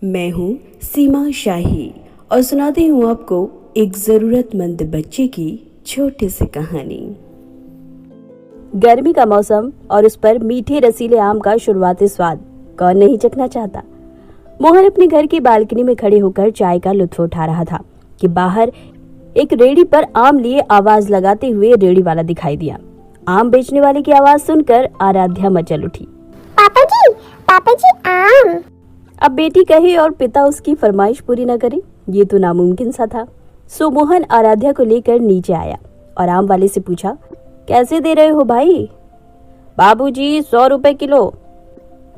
मैं हूँ सीमा शाही और सुनाती हूँ आपको एक ज़रूरतमंद बच्चे की छोटी सी कहानी। गर्मी का मौसम और उस पर मीठे रसीले आम का शुरुआती स्वाद कौन नहीं चखना चाहता। मोहन अपने घर की बालकनी में खड़े होकर चाय का लुत्फ उठा रहा था कि बाहर एक रेडी पर आम लिए आवाज लगाते हुए रेडी वाला दिखाई दिया। आम बेचने वाले की आवाज सुनकर आराध्या मचल उठी। पापा जी आम। अब बेटी कहे और पिता उसकी फरमाइश पूरी न करे, ये तो नामुमकिन सा था। सो मोहन आराध्या को लेकर नीचे आया और आम वाले से पूछा, कैसे दे रहे हो भाई? बाबूजी 100 रुपए किलो।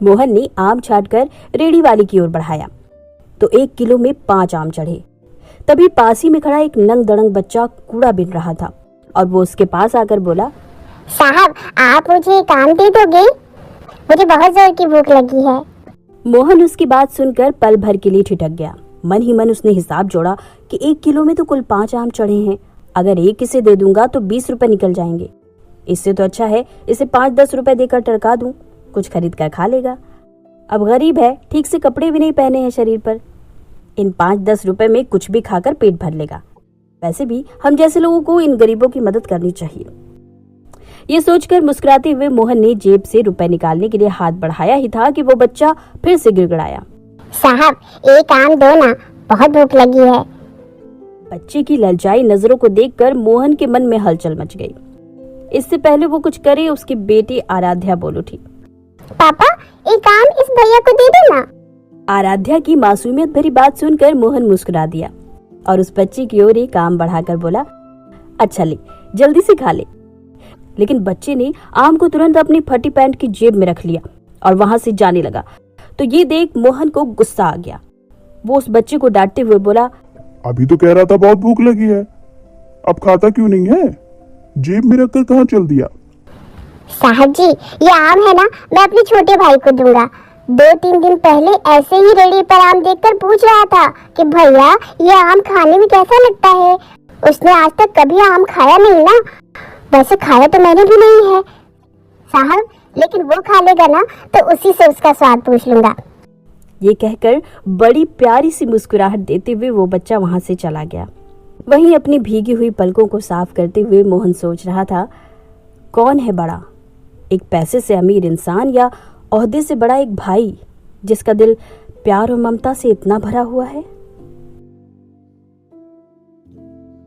मोहन ने आम छांटकर रेडी वाले की ओर बढ़ाया तो 1 किलो में 5 आम चढ़े। तभी पास ही में खड़ा एक नंग दड़ंग बच्चा कूड़ा बीन रहा था और वो उसके पास आकर बोला, साहब आप मुझे एक आम दे दोगे? मुझे बहुत जोर की भूख लगी है। मोहन उसकी बात सुनकर पल भर के लिए ठिठक गया। मन ही मन उसने हिसाब जोड़ा कि 1 किलो में तो कुल 5 आम चढ़े हैं। अगर एक इसे दे दूंगा तो 20 रुपए निकल जाएंगे। इससे तो अच्छा है इसे 5-10 रुपए देकर टरका दूं, कुछ खरीद कर खा लेगा। अब गरीब है, ठीक से कपड़े भी नहीं पहने हैं शरीर पर। इन 5-10 रुपए में कुछ भी खाकर पेट भर लेगा। वैसे भी हम जैसे लोगों को इन गरीबों की मदद करनी चाहिए। ये सोचकर मुस्कुराते हुए मोहन ने जेब से रुपए निकालने के लिए हाथ बढ़ाया ही था कि वो बच्चा फिर से गिड़गिड़ाया, साहब एक आम दो ना, बहुत भूख लगी है। बच्चे की ललचाई नजरों को देखकर मोहन के मन में हलचल मच गई। इससे पहले वो कुछ करे, उसकी बेटी आराध्या बोल उठी, पापा एक आम इस भैया को दे दो ना। आराध्या की मासूमियत भरी बात सुनकर मोहन मुस्कुरा दिया और उस बच्चे की ओर एक आम बढ़ाकर बोला, अच्छा ले, जल्दी से खा ले। लेकिन बच्चे ने आम को तुरंत अपनी फटी पैंट की जेब में रख लिया और वहां से जाने लगा। तो ये देख मोहन को गुस्सा आ गया। वो उस बच्चे को डांटते हुए बोला, अभी तो कह रहा था बहुत भूख लगी है, अब खाता क्यों नहीं है? जेब में रखकर कहाँ चल दिया? साहब जी ये आम है ना, मैं अपने छोटे भाई को दूंगा। 2-3 दिन पहले ऐसे ही रेडी पर आम देखकर पूछ रहा था कि भैया ये आम खाने में कैसा लगता है। उसने आज तक कभी आम खाया नहीं ना। वैसे खाया तो मैंने भी नहीं है साहब, लेकिन वो खा लेगा ना तो उसी से उसका स्वाद पूछ लूंगा। ये कहकर बड़ी प्यारी सी मुस्कुराहट देते हुए वो बच्चा वहां से चला गया। वहीं अपनी भीगी हुई पलकों को साफ करते हुए मोहन सोच रहा था, कौन है बड़ा, एक पैसे से अमीर इंसान या ओहदे से बड़ा एक भाई जिसका दिल प्यार और ममता से इतना भरा हुआ है।